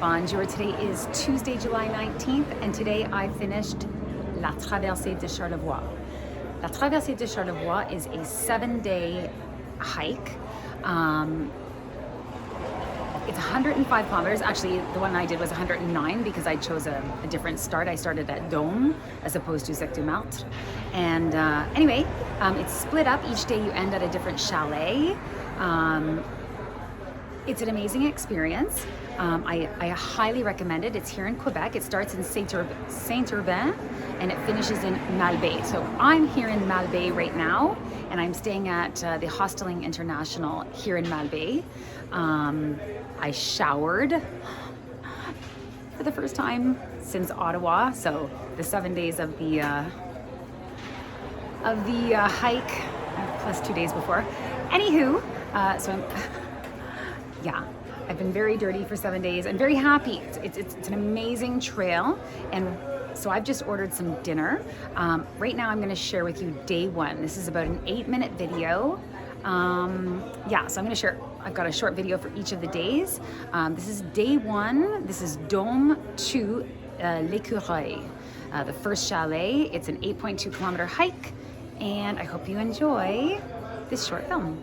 Bonjour, today is Tuesday, July 19th, and today I finished La Traversée de Charlevoix. La Traversée de Charlevoix is a 7-day hike. It's 105 kilometers. Actually, the one I did was 109 because I chose a different start. I started at Dôme as opposed to Sec du Martre. And anyway, it's split up. Each day you end at a different chalet. It's an amazing experience. I highly recommend it. It's here in Quebec. It starts in Saint-Urbain and it finishes in Malbaie. So I'm here in Malbaie right now, and I'm staying at the Hosteling International here in Malbaie. I showered for the first time since Ottawa. So the 7 days of the hike, plus 2 days before. Anywho, yeah, I've been very dirty for 7 days. I'm very happy. It's an amazing trail, and so I've just ordered some dinner. Right now I'm going to share with you day one. This is about an 8-minute video. Yeah, so I'm going to share. I've got a short video for each of the days. This is day one. This is Dôme to l'Écureuil, the first chalet. It's an 8.2 kilometer hike, and I hope you enjoy this short film.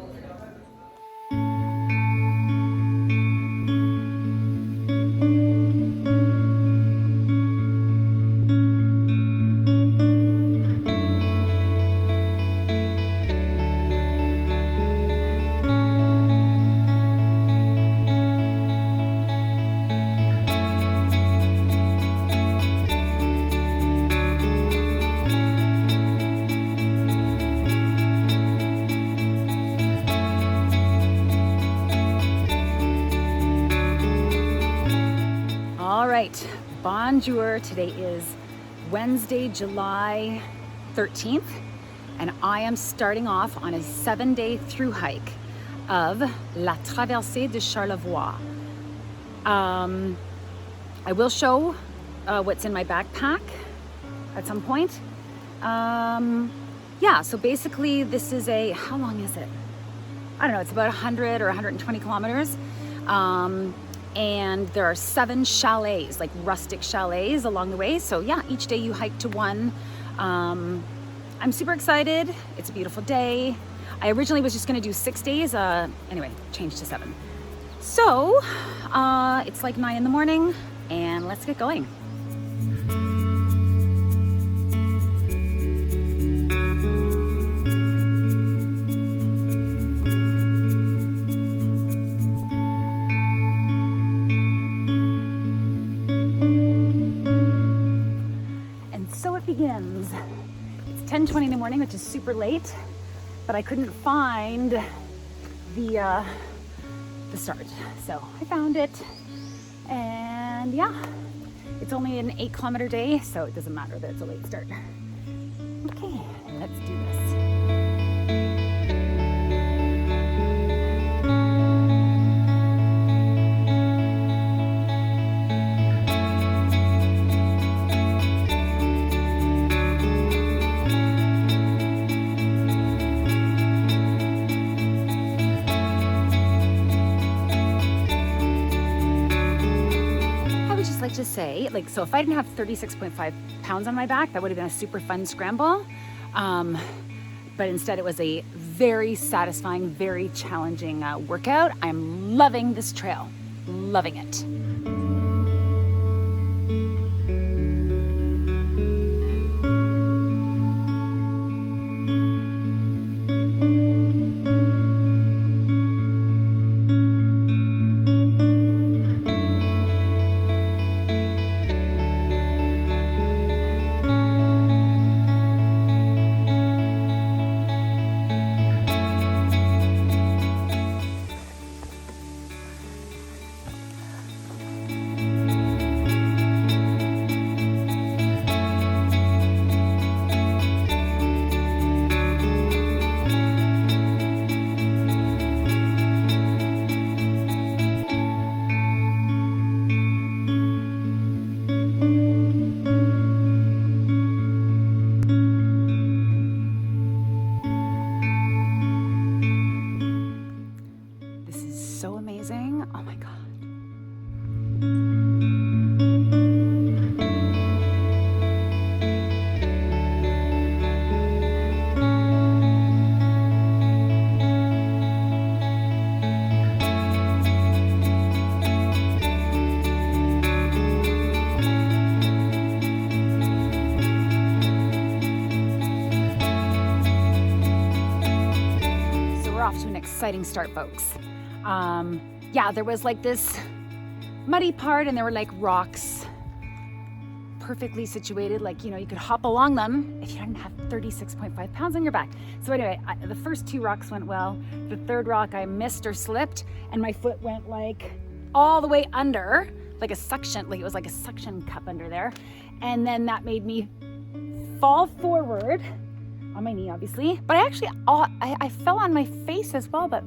Bonjour, today is Wednesday, July 13th, and I am starting off on a 7-day through hike of La Traversée de Charlevoix. I will show what's in my backpack at some point. Yeah, so basically this is how long is it? I don't know, it's about 100 or 120 kilometers. And there are 7 chalets, like rustic chalets along the way. So yeah, each day you hike to one. I'm super excited. It's a beautiful day. I originally was just gonna do 6 days. Anyway, changed to 7. So it's like 9 in the morning, and let's get going. Begins. It's 10:20 in the morning, which is super late, but I couldn't find the start, so I found it, and yeah, it's only an 8-kilometer day, so it doesn't matter that it's a late start. Okay, let's do this. To say, like, so if I didn't have 36.5 pounds on my back, that would have been a super fun scramble, but instead it was a very satisfying, very challenging workout. I'm loving this trail, loving it. so amazing. Oh my God. Off to an exciting start, folks. Yeah, there was like this muddy part and there were like rocks perfectly situated, like, you know, you could hop along them if you didn't have 36.5 pounds on your back. So anyway, the first 2 rocks went well. The 3rd rock I missed or slipped and my foot went like all the way under, like a suction, like it was like a suction cup under there. And then that made me fall forward on my knee, obviously, but I fell on my face as well, but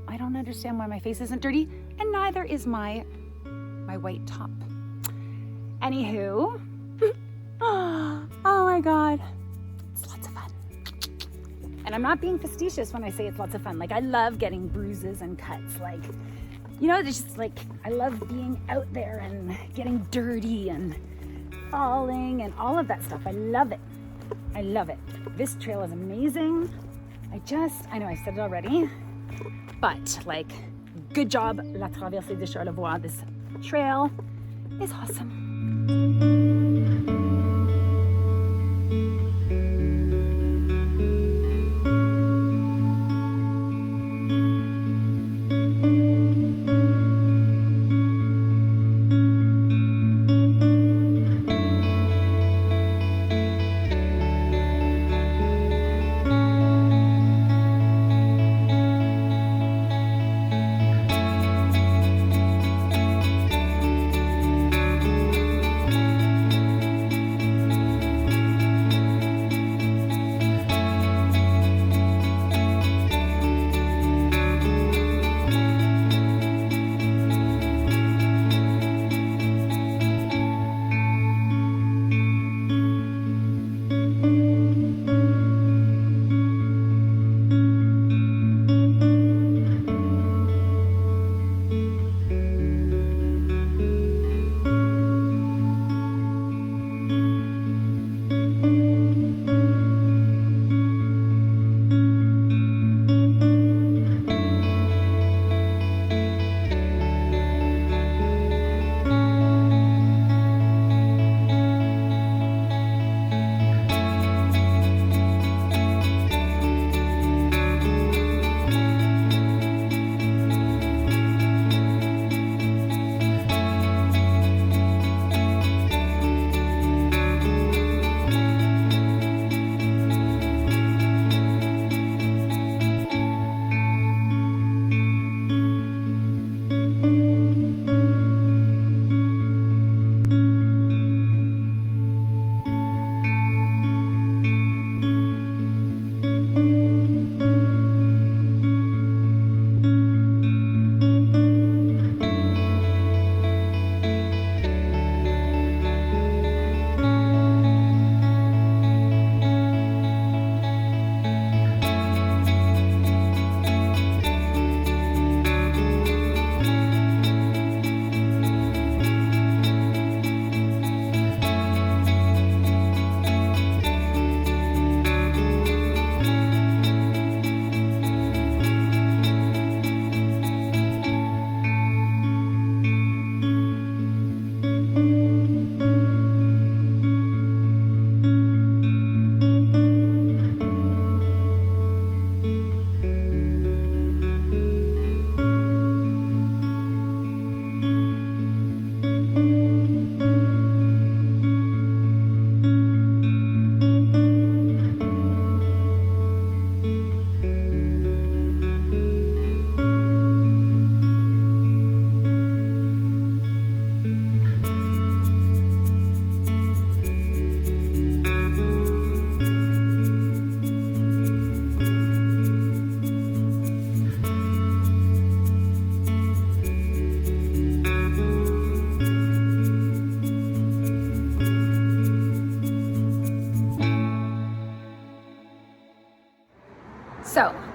I don't understand why my face isn't dirty, and neither is my white top. Anywho, oh my God, it's lots of fun. And I'm not being facetious when I say it's lots of fun. Like, I love getting bruises and cuts. Like, you know, it's just like, I love being out there and getting dirty and falling and all of that stuff. I love it. I love it. This trail is amazing. I know I said it already, but like, good job, La Traversée de Charlevoix. This trail is awesome.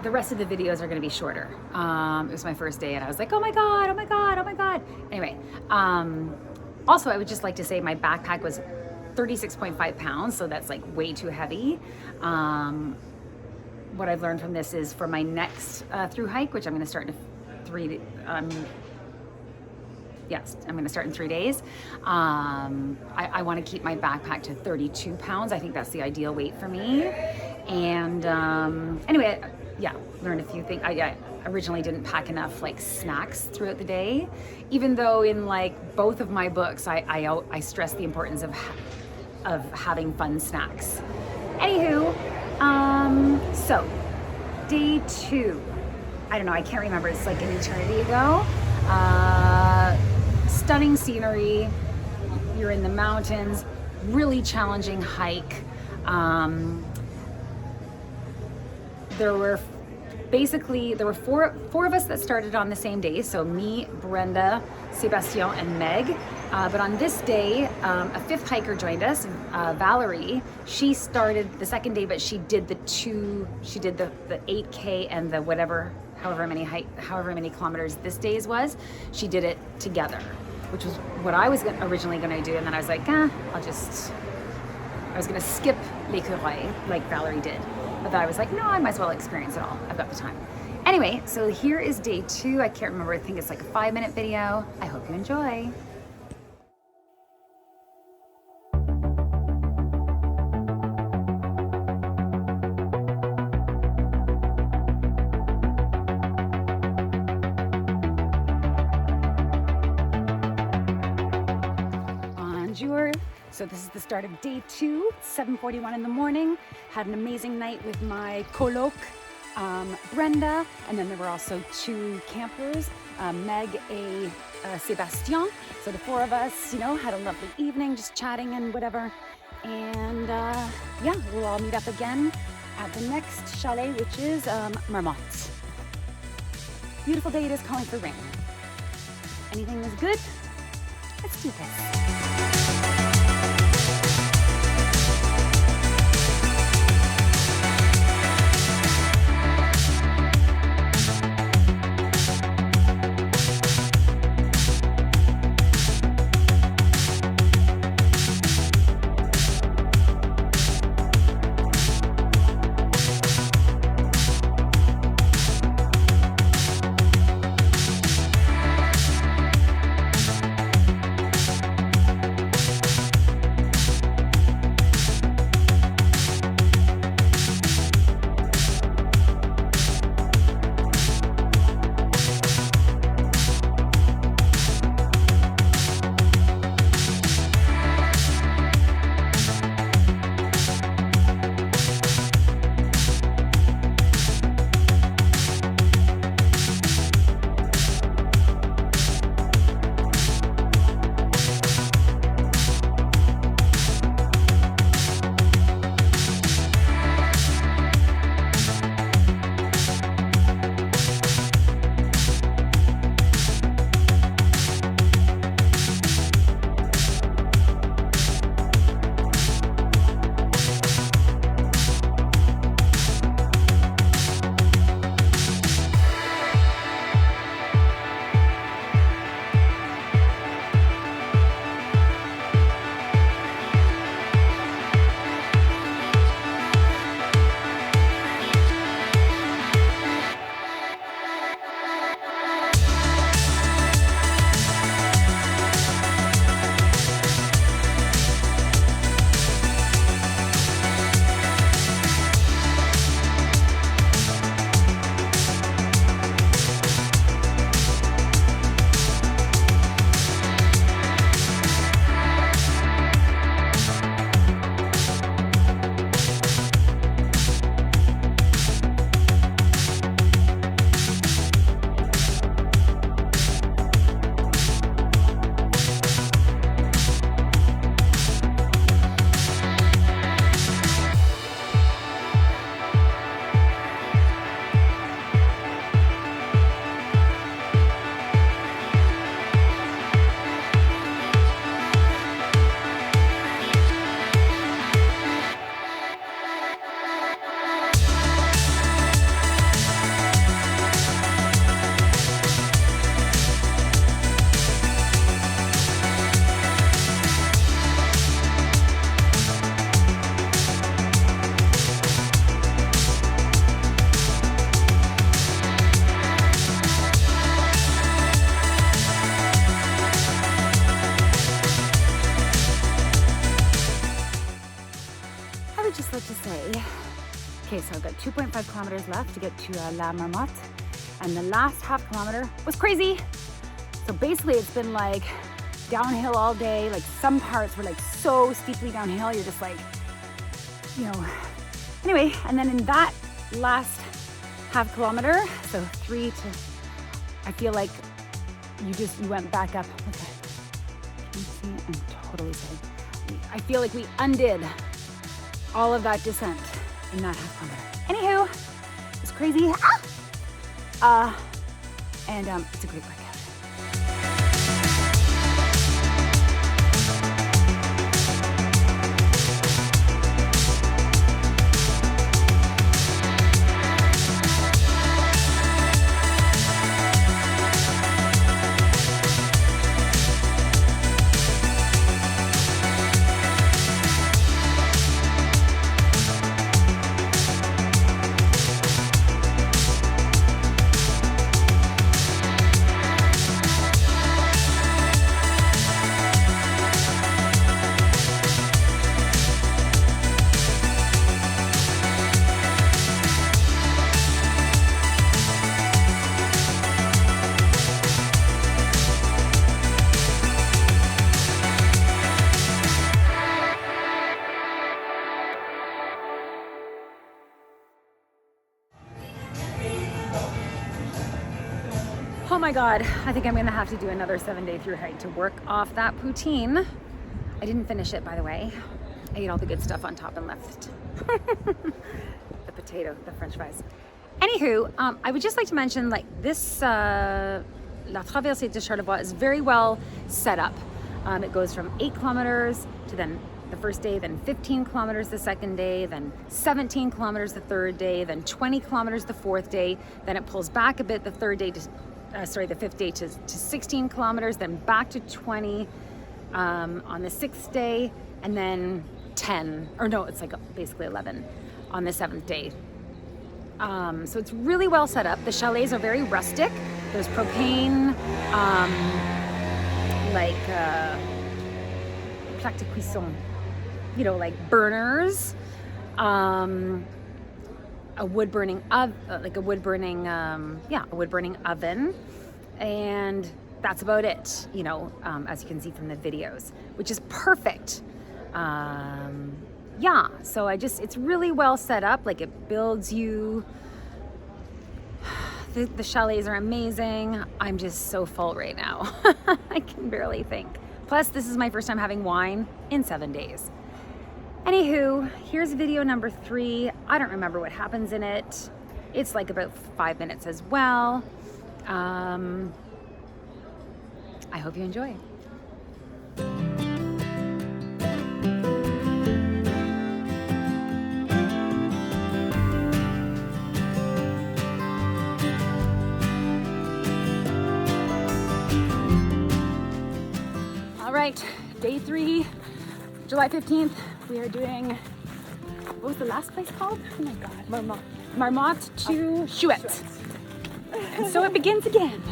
the rest of the videos are going to be shorter. It was my first day and I was like, oh my God, oh my God, oh my God. Anyway, also I would just like to say my backpack was 36.5 pounds, so that's like way too heavy. What I've learned from this is for my next through hike, which I'm going to start in 3 days. Yes, I'm going to start in 3 days. I want to keep my backpack to 32 pounds. I think that's the ideal weight for me. And anyway, yeah, learned a few things. I originally didn't pack enough like snacks throughout the day, even though in like both of my books, I stress the importance of having fun snacks. Anywho, so day 2, I don't know, I can't remember, it's like an eternity ago. Stunning scenery, you're in the mountains, really challenging hike. There were four of us that started on the same day, so me, Brenda, Sebastian, and Meg. But on this day, a 5th hiker joined us, Valerie. She started the second day, but she did the 8K and the however many kilometers this day's was. She did it together, which was what I was originally going to do, and then I was like, I was going to skip l'écureuil like Valerie did. But then I was like, no, I might as well experience it all. I've got the time. Anyway, so here is day 2. I can't remember. I think it's like a 5-minute video. I hope you enjoy. Bonjour. So this is the start of day 2, 7:41 in the morning. Had an amazing night with my coloc, Brenda, and then there were also 2 campers, Meg and Sebastian. So the 4 of us, had a lovely evening, just chatting and whatever. And yeah, we'll all meet up again at the next chalet, which is Marmont. Beautiful day it is, calling for rain. Anything is good? Let's do this. got 2.5 kilometers left to get to La Marmotte. And the last half kilometer was crazy. So basically it's been like downhill all day. Like some parts were like so steeply downhill. You're just like, you know, anyway. And then in that last half kilometer, so I feel like you went back up. Okay. Can you see it? I'm totally sorry. I feel like we undid all of that descent in that half kilometer. Anywho, it's crazy. And it's a great workout. Oh my God, I think I'm gonna have to do another 7-day through hike to work off that poutine. I didn't finish it, by the way. I ate all the good stuff on top and left the potato, the French fries. Anywho, I would just like to mention like this, La Traversée de Charlevoix is very well set up. It goes from 8 kilometers to then the first day, then 15 kilometers the second day, then 17 kilometers the third day, then 20 kilometers the fourth day. Then it pulls back a bit the third day to, the fifth day to 16 kilometers, then back to 20 on the sixth day, and then 10, or no, it's like basically 11 on the seventh day. So it's really well set up. The chalets are very rustic. There's propane, plaque de cuisson, you know, like burners, a wood burning oven, oven, and that's about it, you know, as you can see from the videos, which is perfect. Yeah, so it's really well set up. Like it builds you. The chalets are amazing. I'm just so full right now. I can barely think. Plus, this is my first time having wine in 7 days. Anywho, here's video number 3. I don't remember what happens in it. It's like about 5 minutes as well. I hope you enjoy. All right, day 3, July 15th. We are doing, what was the last place called? Oh my God, Marmotte to Chouette. And so it begins again.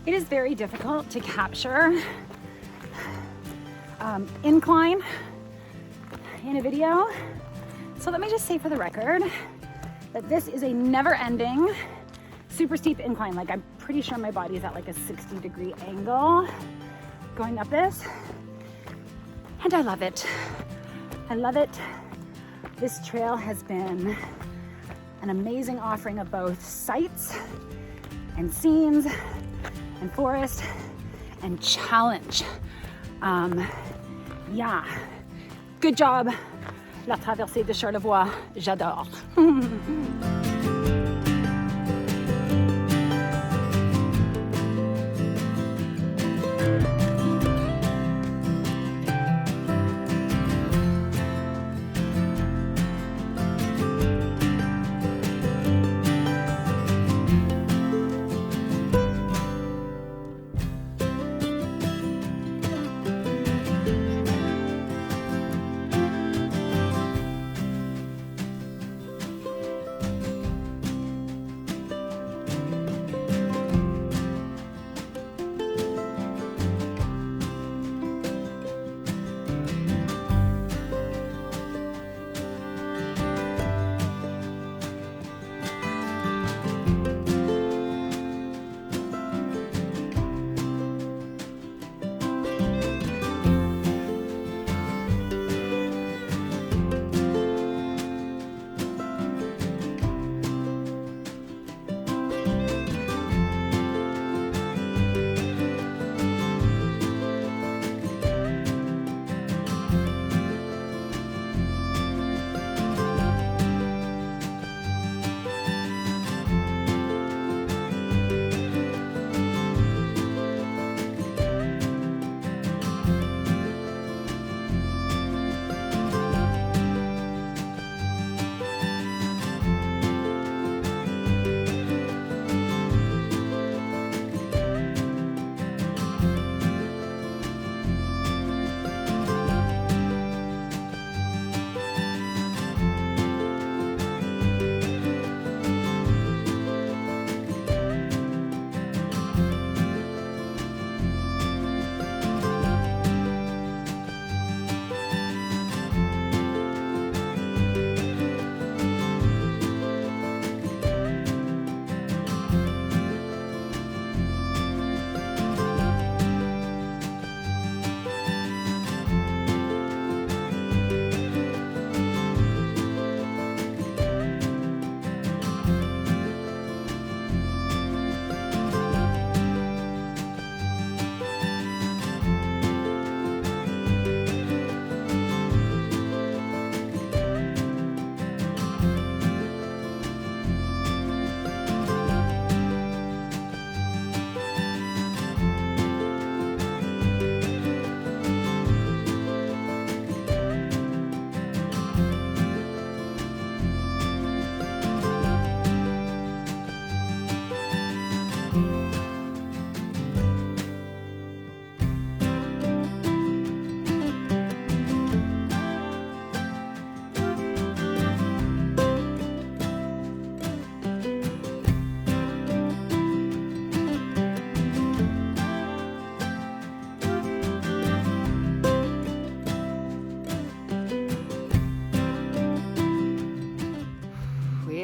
It is very difficult to capture incline in a video. So let me just say for the record that this is a never-ending, super steep incline. Like I'm pretty sure my body is at like a 60-degree angle going up this. And I love it. I love it. This trail has been an amazing offering of both sights and scenes and forest and challenge. Yeah, good job la traversée de Charlevoix, j'adore.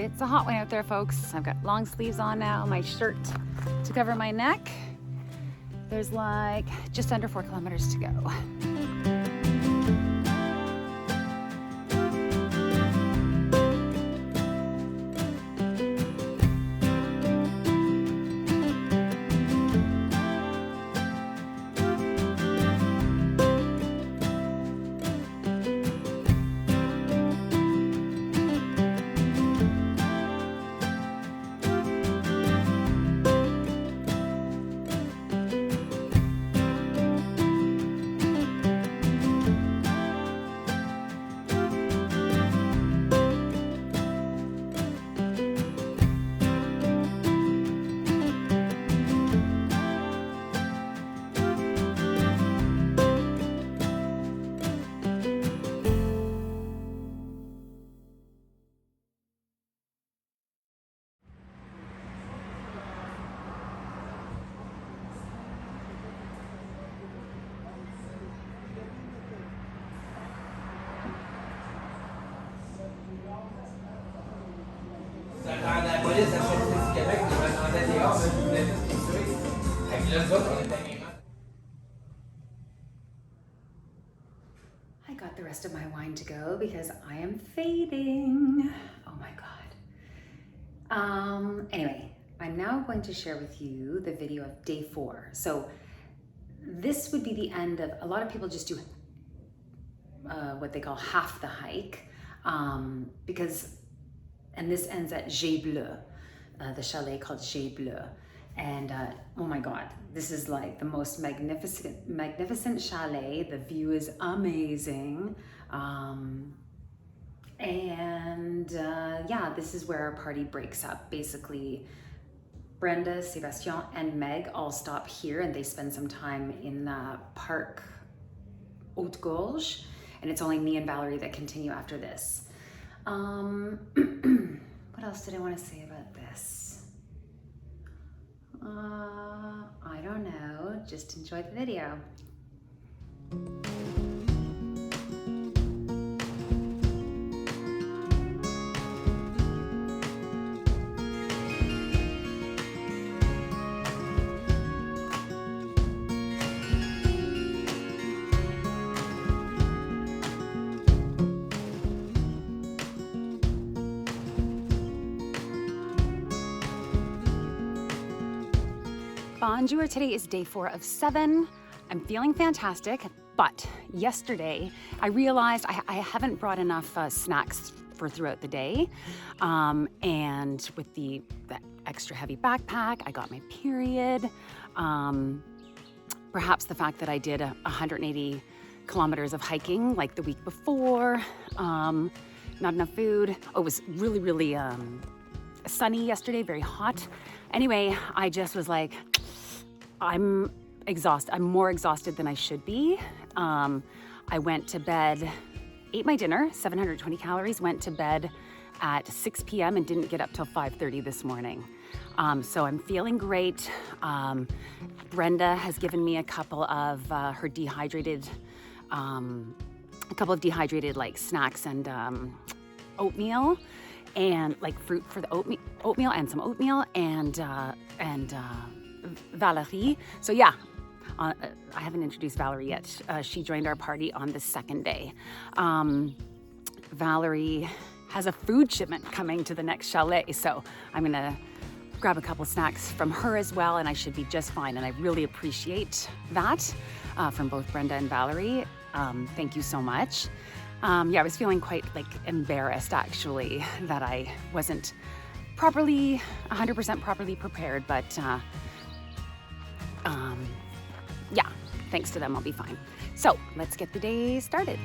It's a hot one out there, folks. I've got long sleeves on now, my shirt to cover my neck. There's like just under 4 kilometers to go. Quand la police a sorti du Québec, ils m'attendaient dehors, mais je voulais juste les tuer. Fait que là, nous autres, on était vraiment. I got the rest of my wine to go because I am fading. Oh my God. Anyway, I'm now going to share with you the video of day 4. So this would be the end of, a lot of people just do what they call half the hike. And this ends at Jet Bleu, the chalet called Jet Bleu. And oh my God, this is like the most magnificent chalet. The view is amazing. Yeah, this is where our party breaks up. Basically, Brenda, Sébastien, and Meg all stop here and they spend some time in the park Haute Gorge. And it's only me and Valerie that continue after this. What else did I want to say about this? I don't know. Just enjoy the video. Bonjour, today is day 4 of 7. I'm feeling fantastic, but yesterday I realized I haven't brought enough snacks for throughout the day. And with the extra heavy backpack, I got my period. Perhaps the fact that I did 180 kilometers of hiking like the week before, not enough food. Oh, it was really sunny yesterday, very hot. Anyway, I just was like, I'm exhausted. I'm more exhausted than I should be. I went to bed, ate my dinner, 720 calories, went to bed at 6 p.m. and didn't get up till 5:30 this morning. So I'm feeling great. Brenda has given me a couple of her dehydrated, like snacks and oatmeal, and like fruit for the oatmeal and some oatmeal and Valerie. So yeah, I haven't introduced Valerie yet. She joined our party on the second day. Valerie has a food shipment coming to the next chalet, so I'm gonna grab a couple snacks from her as well, and I should be just fine. And I really appreciate that from both Brenda and Valerie. Thank you so much. Yeah, I was feeling quite like embarrassed actually that I wasn't 100% properly prepared, but yeah, thanks to them, I'll be fine. So let's get the day started.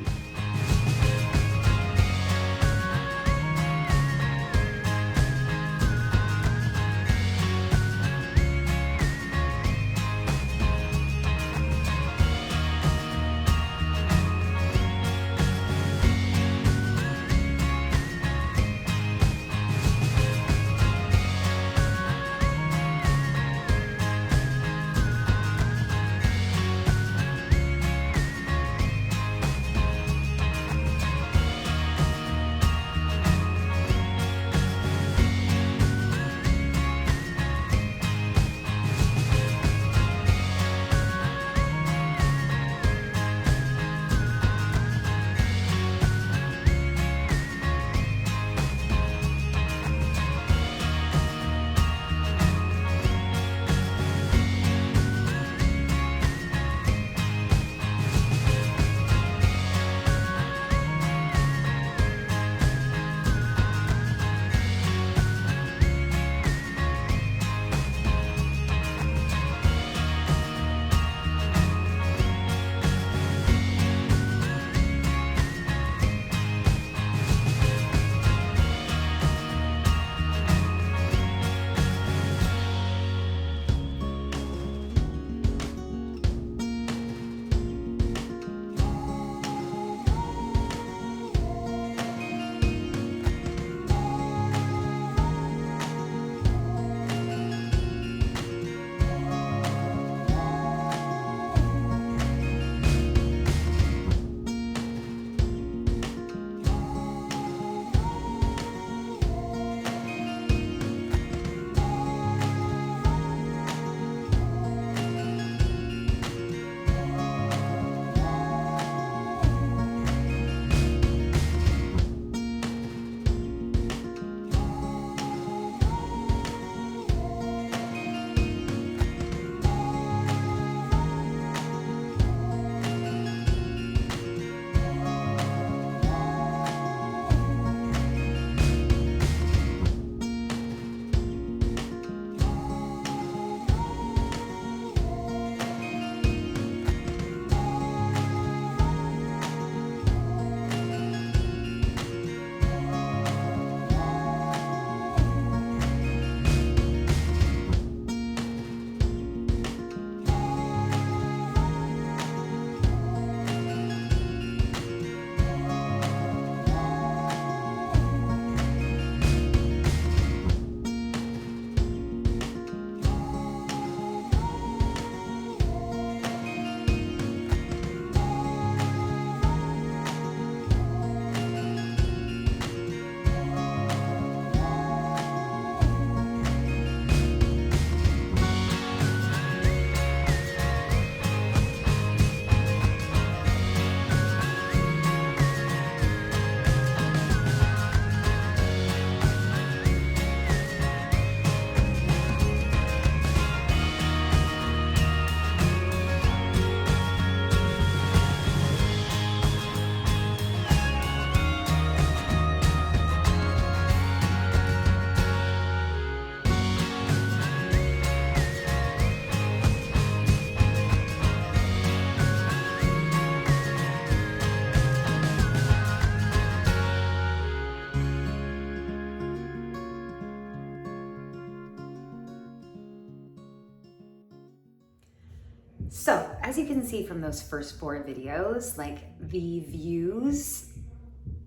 So, as you can see from those first 4 videos, like the views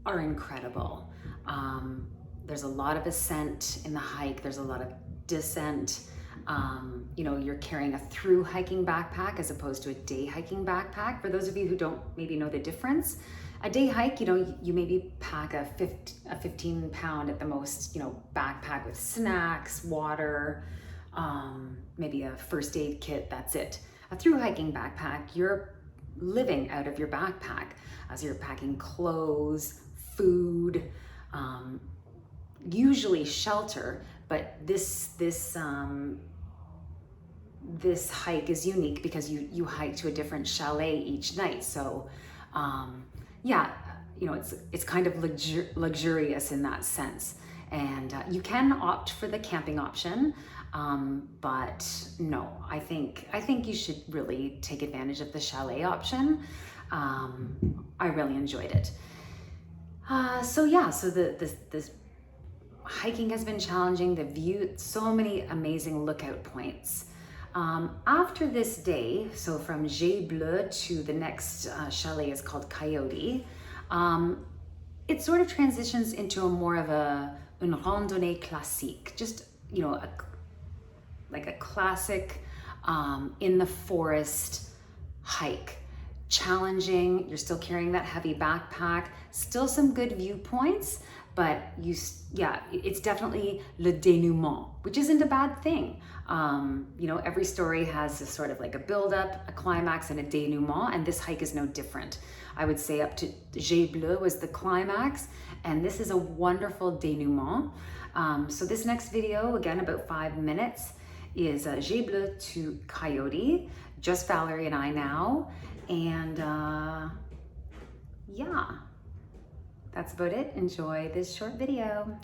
are incredible. There's a lot of ascent in the hike, there's a lot of descent. You know, you're carrying a through hiking backpack as opposed to a day hiking backpack. For those of you who don't maybe know the difference, a day hike, you know, you maybe pack a 15 pound at the most, you know, backpack with snacks, water, maybe a first aid kit, that's it. A through hiking backpack, you're living out of your backpack as you're packing clothes, food, usually shelter, but this hike is unique because you hike to a different chalet each night. So yeah, you know, it's kind of luxurious in that sense. And you can opt for the camping option, but no, I think you should really take advantage of the chalet option. I really enjoyed it. So yeah, so this hiking has been challenging. The view, so many amazing lookout points. After this day, so from Jet Bleu to the next chalet is called Coyote, it sort of transitions into a more of une randonnée classique, just, you know, like a classic in the forest hike. Challenging, you're still carrying that heavy backpack, still some good viewpoints, but yeah, it's definitely le dénouement, which isn't a bad thing. You know, every story has a sort of like a build-up, a climax, and a dénouement, and this hike is no different. I would say up to Jet Bleu was the climax, and this is a wonderful dénouement. So this next video, again, about 5 minutes, is Jet Bleu to Coyote, just Valerie and I now, and yeah, that's about it. Enjoy this short video.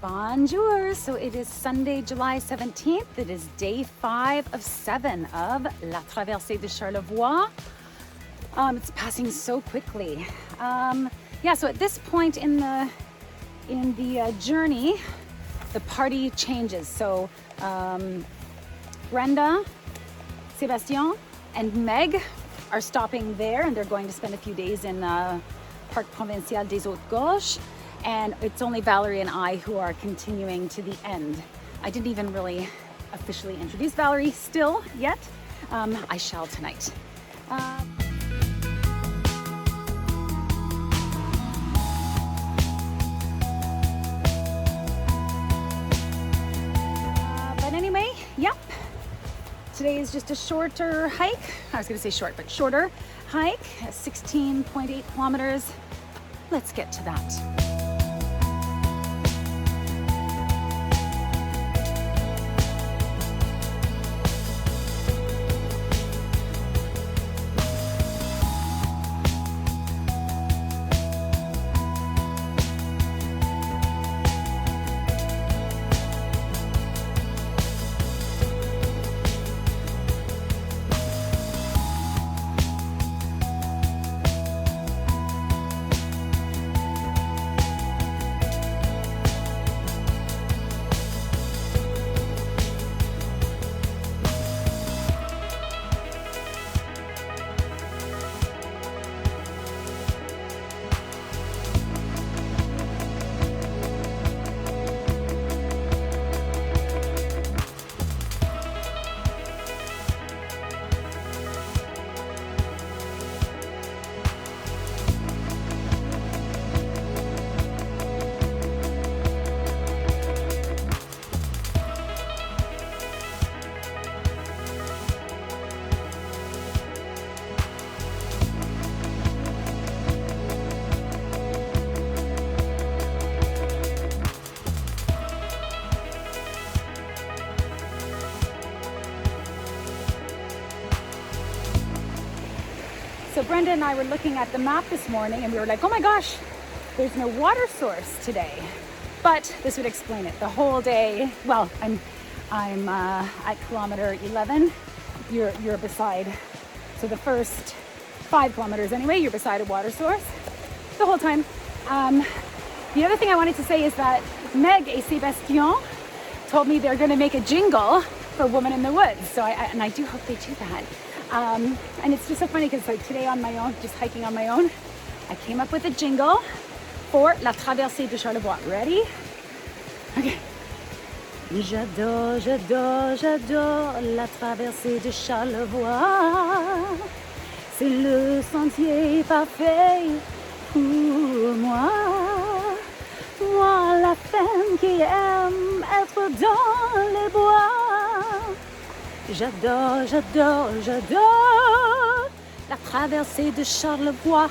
Bonjour! So it is Sunday, July 17th. It is day 5 of 7 of La Traversée de Charlevoix. It's passing so quickly. Yeah, so at this point in the journey, the party changes. So Brenda, Sébastien, and Meg are stopping there, and they're going to spend a few days in Parc Provincial des Hautes Gorges. And it's only Valerie and I who are continuing to the end. I didn't even really officially introduce Valerie still yet. I shall tonight. But anyway, yep. Today is just a shorter hike. I was gonna say short, but shorter hike, 16.8 kilometers. Let's get to that. So Brenda and I were looking at the map this morning and we were like, oh my gosh, there's no water source today. But this would explain it. The whole day, well, I'm at kilometer 11. You're beside, so the first 5 kilometers anyway, you're beside a water source the whole time. The other thing I wanted to say is that Meg et Sébastien told me they're going to make a jingle for Woman in the Woods. So I do hope they do that. And it's just so funny because like today on my own, just hiking on my own, I came up with a jingle for la Traversée de Charlevoix. Ready? Okay. J'adore, j'adore, j'adore la Traversée de Charlevoix. C'est le sentier parfait pour moi. Moi, la femme qui aime être dans les bois. J'adore, j'adore, j'adore la Traversée de Charlevoix.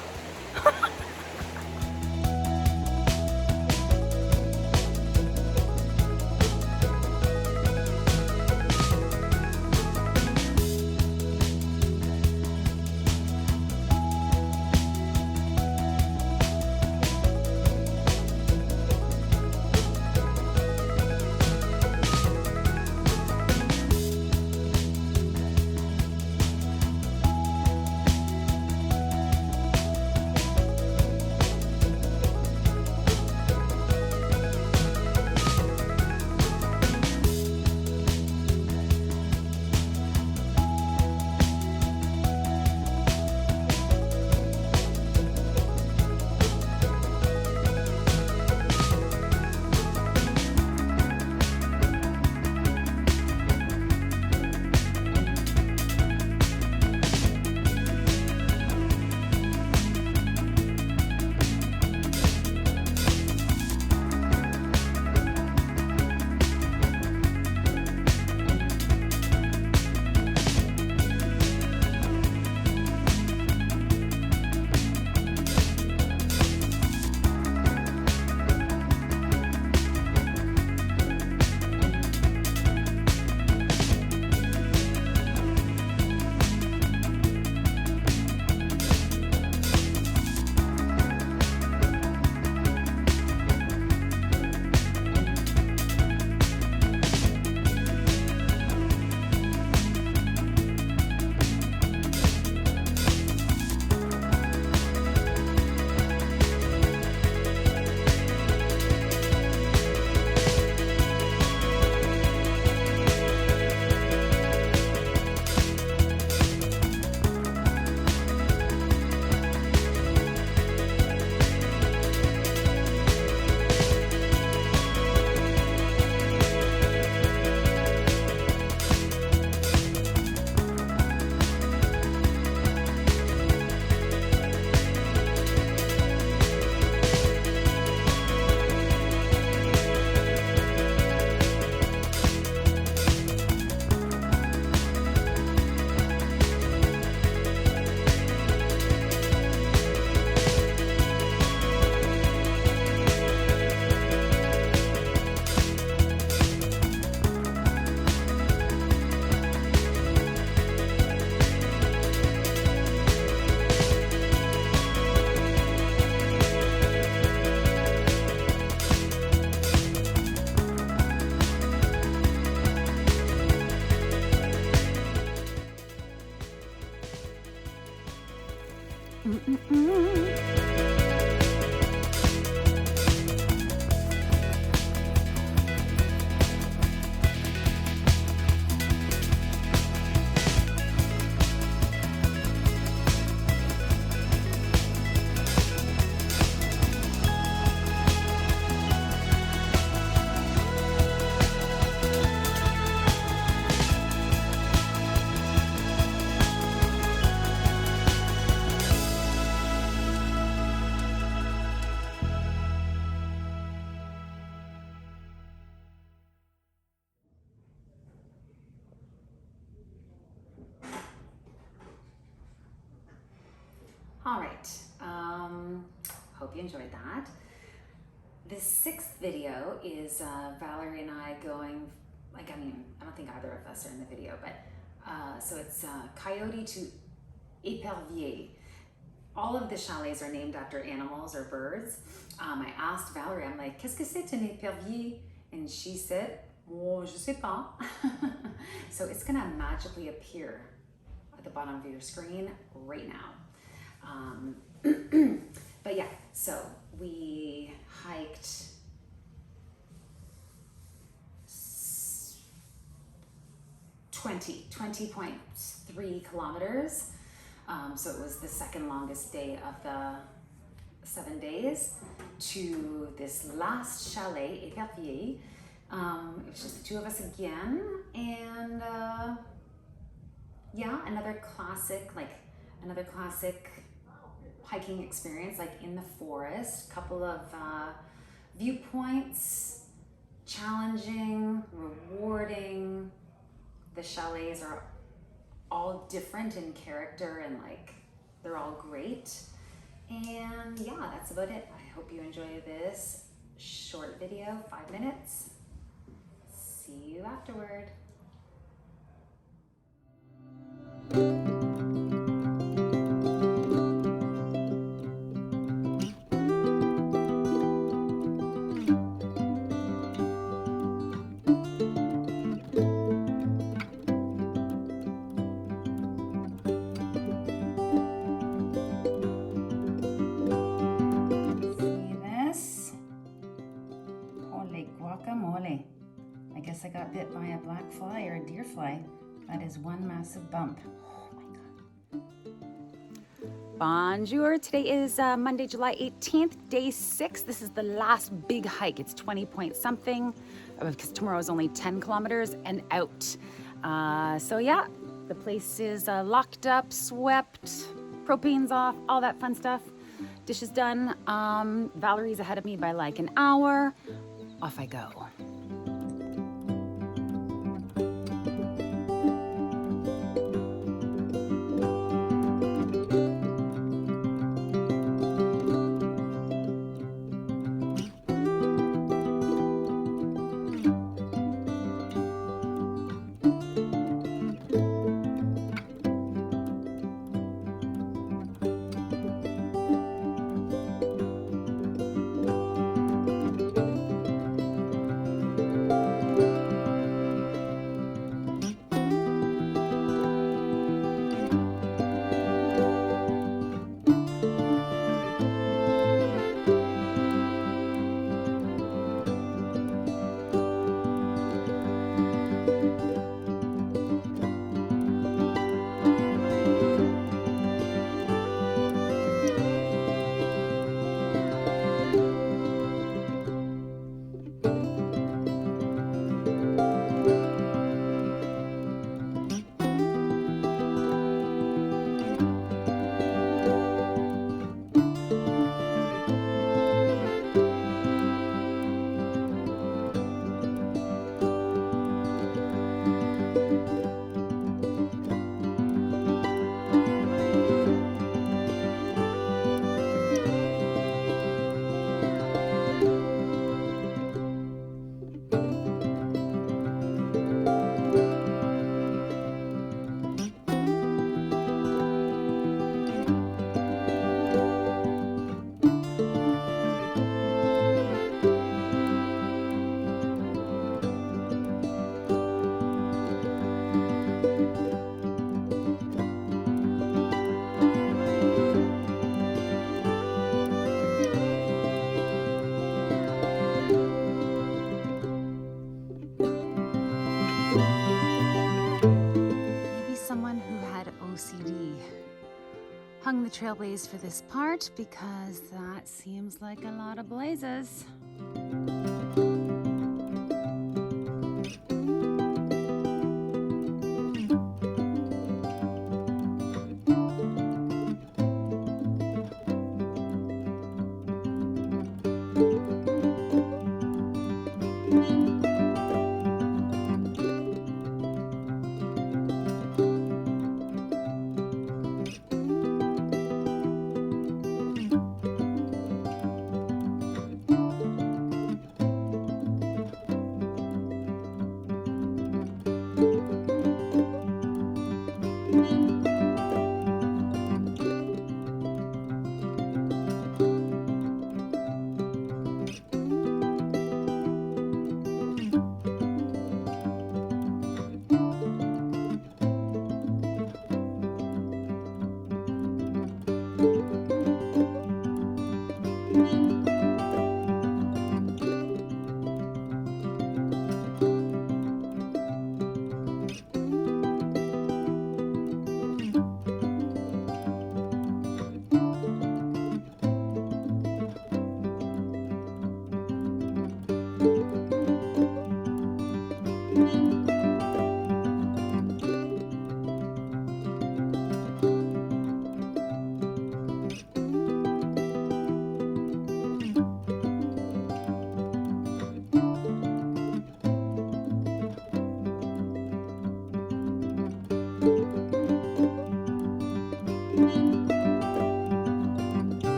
All right, hope you enjoyed that. This 6th video is Valerie and I going, I don't think either of us are in the video, but so it's Coyote to Épervier. all of the chalets are named after animals or birds. I asked Valerie, I'm like, qu'est-ce que c'est un épervier? And she said, oh, je sais pas. So it's gonna magically appear at the bottom of your screen right now. But yeah, so we hiked 20.3 kilometers. So it was the second longest day of the 7 days to this last chalet, Épervier. It was just the two of us again, and yeah, another classic hiking experience, like in the forest. Couple of viewpoints, challenging, rewarding. The chalets are all different in character and like they're all great. And yeah, that's about it. I hope you enjoy this short video, 5 minutes. See you afterward. Guacamole. I guess I got bit by a black fly or a deer fly. That is one massive bump. Oh my God. Bonjour. Today is Monday, July 18th, day 6. This is the last big hike. It's 20 point something because tomorrow is only 10 kilometers and out. So yeah, the place is locked up, swept, propane's off, all that fun stuff. Dishes done. Valerie's ahead of me by like an hour. Off I go. Hung the trailblaze for this part because that seems like a lot of blazes.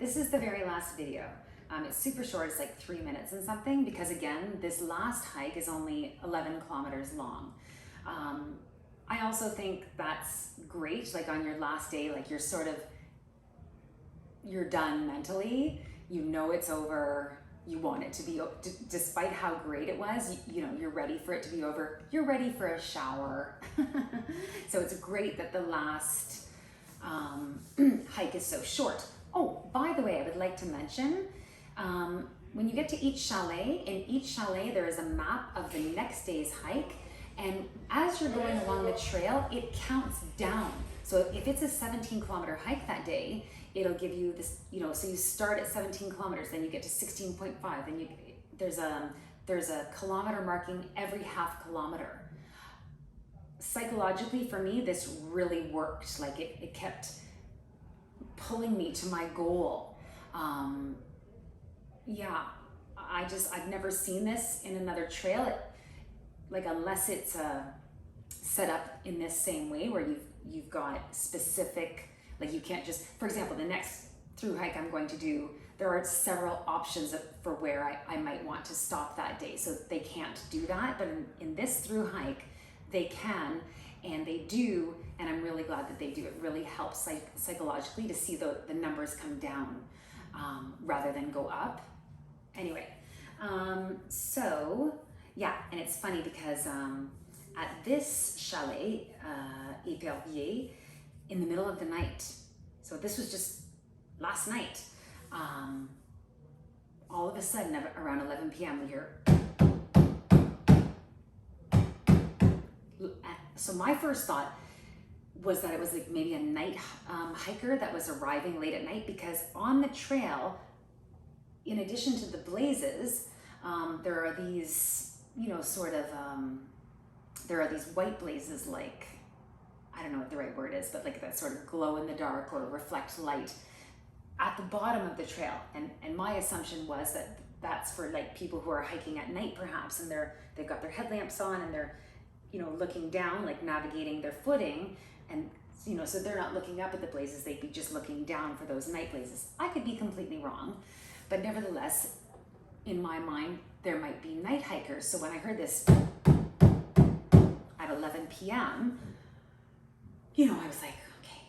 this is the very last video. It's super short, it's like 3 minutes and something, because again, this last hike is only 11 kilometers long. I also think that's great, like on your last day, like you're done mentally, you know it's over, you want it to be, despite how great it was, you know, you're ready for it to be over, you're ready for a shower. So it's great that the last hike is so short. Oh, by the way, I would like to mention, when you get to each chalet, in each chalet there is a map of the next day's hike, and as you're going along the trail, it counts down. So if it's a 17-kilometer hike that day, it'll give you this, you know, so you start at 17 kilometers, then you get to 16.5, then there's a kilometer marking every half kilometer. Psychologically, for me, this really worked. Like it kept pulling me to my goal. Yeah, I've never seen this in another trail. Like unless it's set up in this same way where you've got specific, like you can't just, for example, the next through hike I'm going to do, there are several options for where I might want to stop that day. So they can't do that, but in this through hike, they can, and they do, and I'm really glad that they do. It really helps psychologically to see the numbers come down rather than go up. Anyway, so yeah, and it's funny because at this chalet, Épervier, in the middle of the night, so this was just last night, all of a sudden around 11 p.m. we hear, so my first thought was that it was like maybe a night hiker that was arriving late at night, because on the trail, in addition to the blazes, there are these, you know, sort of, there are these white blazes, like, I don't know what the right word is, but like that sort of glow in the dark or reflect light at the bottom of the trail. And my assumption was that that's for like people who are hiking at night perhaps, and they've got their headlamps on and they're, you know, looking down, like navigating their footing, and you know, so they're not looking up at the blazes, they'd be just looking down for those night blazes. I could be completely wrong, but nevertheless, in my mind, there might be night hikers. So when I heard this at 11 p.m., you know, I was like, okay.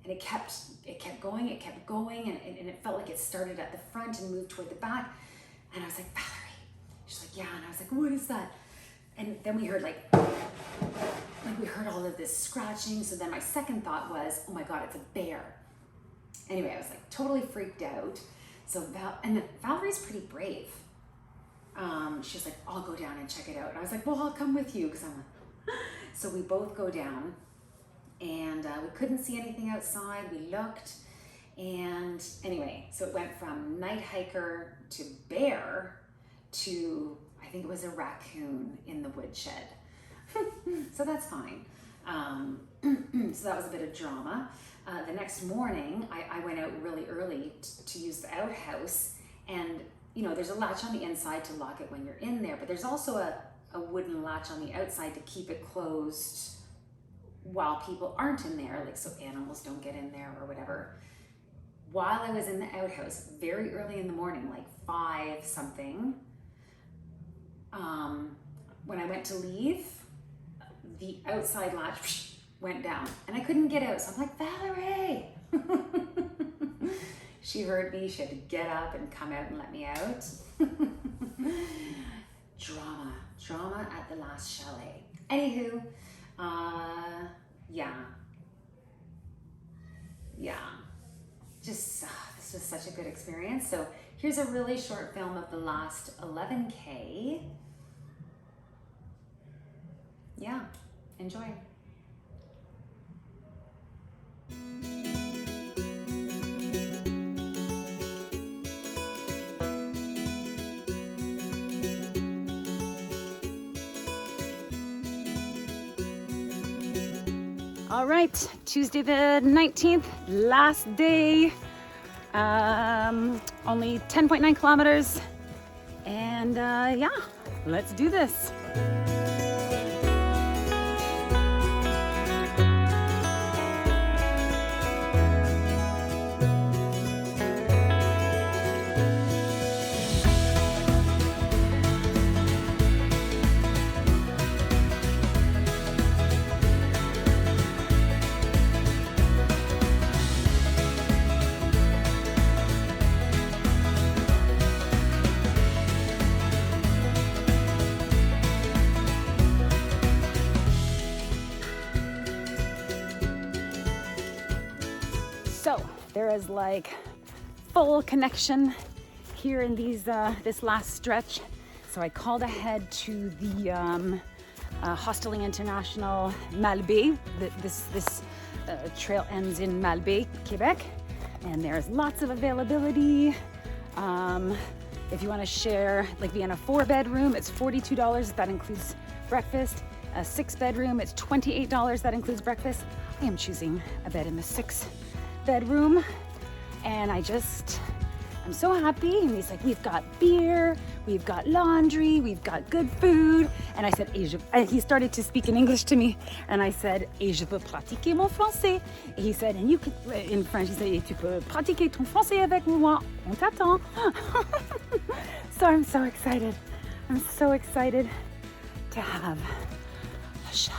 And it kept going, and it felt like it started at the front and moved toward the back. And I was like, Valerie. She's like, yeah. And I was like, what is that? And then we heard like we heard all of this scratching. So then my second thought was, oh my God, it's a bear. Anyway, I was like totally freaked out. So Valerie's pretty brave. She's like, I'll go down and check it out. And I was like, well, I'll come with you, because I'm like, so we both go down, and we couldn't see anything outside. We looked, and anyway, so it went from night hiker to bear to, I think it was a raccoon in the woodshed. So that's fine. So that was a bit of drama. The next morning, I went out really early to use the outhouse, and you know, there's a latch on the inside to lock it when you're in there, but there's also a wooden latch on the outside to keep it closed while people aren't in there, like so animals don't get in there or whatever. While I was in the outhouse, very early in the morning, like 5 something, when I went to leave, the outside latch went down and I couldn't get out. So I'm like, Valerie! She heard me, she had to get up and come out and let me out. Drama at the last chalet. Anywho, just, this was such a good experience. So here's a really short film of the last 11K. Yeah, enjoy. All right, Tuesday the 19th, last day. Only 10.9 kilometers. And yeah, let's do this. So there is like full connection here in these this last stretch. So I called ahead to the Hosteling International Malbaie. This trail ends in Malbaie, Quebec, and there's lots of availability. If you want to share, like be in a 4-bedroom, it's $42. That includes breakfast. A 6-bedroom, it's $28. That includes breakfast. I am choosing a bed in the 6-bedroom, and I'm so happy. And he's like, we've got beer, we've got laundry, we've got good food. And I said, and he started to speak in English to me. And I said, et je peux pratiquer mon français. And he said, and you could, in French, he said, et tu peux pratiquer ton français avec moi. On t'attend. So I'm so excited. I'm so excited to have a shower.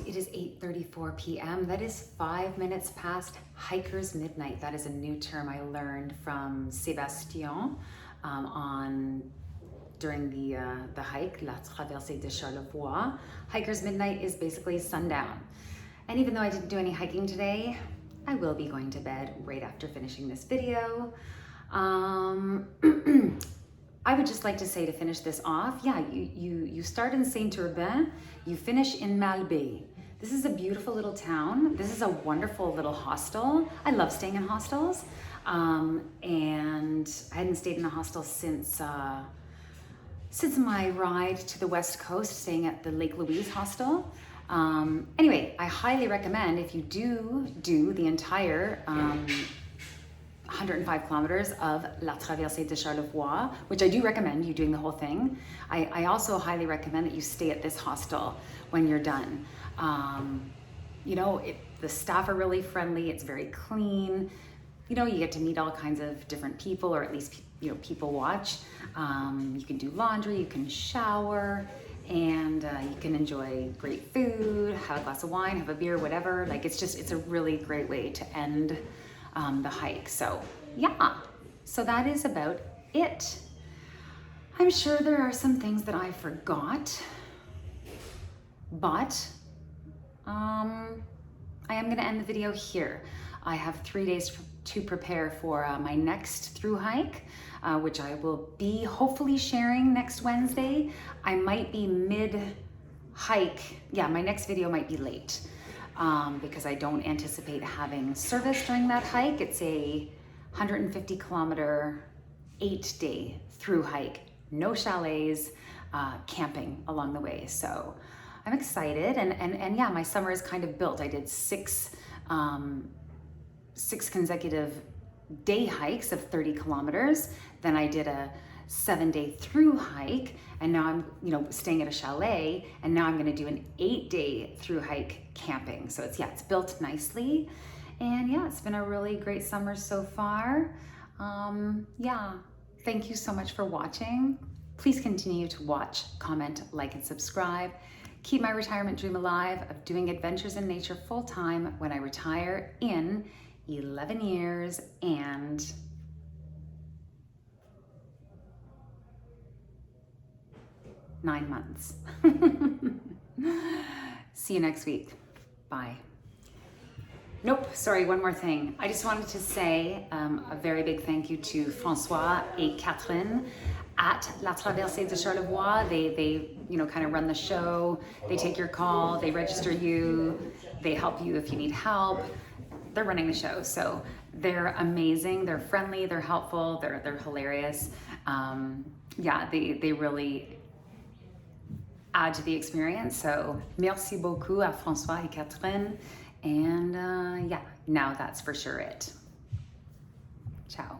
It is 8:34 p.m. That is 5 minutes past hiker's midnight. That is a new term I learned from Sébastien during the hike, La Traversée de Charlevoix. Hiker's midnight is basically sundown. And even though I didn't do any hiking today, I will be going to bed right after finishing this video. I would just like to say, to finish this off, yeah, you start in Saint-Urbain, you finish in Malbaie. This is a beautiful little town. This is a wonderful little hostel. I love staying in hostels. And I hadn't stayed in a hostel since my ride to the West Coast, staying at the Lake Louise hostel. Anyway, I highly recommend, if you do the entire 105 kilometers of La Traversée de Charlevoix, which I do recommend you doing the whole thing. I also highly recommend that you stay at this hostel when you're done. You know, the staff are really friendly, it's very clean. You know, you get to meet all kinds of different people, or at least, you know, people watch. You can do laundry, you can shower, and you can enjoy great food, have a glass of wine, have a beer, whatever. Like, it's a really great way to end the hike. So yeah, so that is about it. I'm sure there are some things that I forgot, but I am gonna end the video here. I have 3 days to prepare for my next through hike, which I will be hopefully sharing next Wednesday. I might be mid-hike. Yeah, my next video might be late because I don't anticipate having service during that hike. It's a 150 kilometer, 8-day through hike, no chalets, camping along the way. So I'm excited, and yeah, my summer is kind of built. I did 6 6 consecutive day hikes of 30 kilometers. Then I did a 7-day through hike, and now I'm, staying at a chalet, and now I'm gonna do an 8-day through hike camping. So it's built nicely. And yeah, it's been a really great summer so far. Thank you so much for watching. Please continue to watch, comment, like, and subscribe. Keep my retirement dream alive of doing adventures in nature full time when I retire in 11 years and 9 months. See you next week. Bye. Nope, sorry, one more thing. I just wanted to say a very big thank you to Francois et Catherine at La Traversée de Charlevoix. They kind of run the show. They take your call, they register you, they help you if you need help. They're running the show, so they're amazing. They're friendly, they're helpful, they're hilarious. They really add to the experience. So merci beaucoup à François et Catherine. And now that's for sure it. Ciao.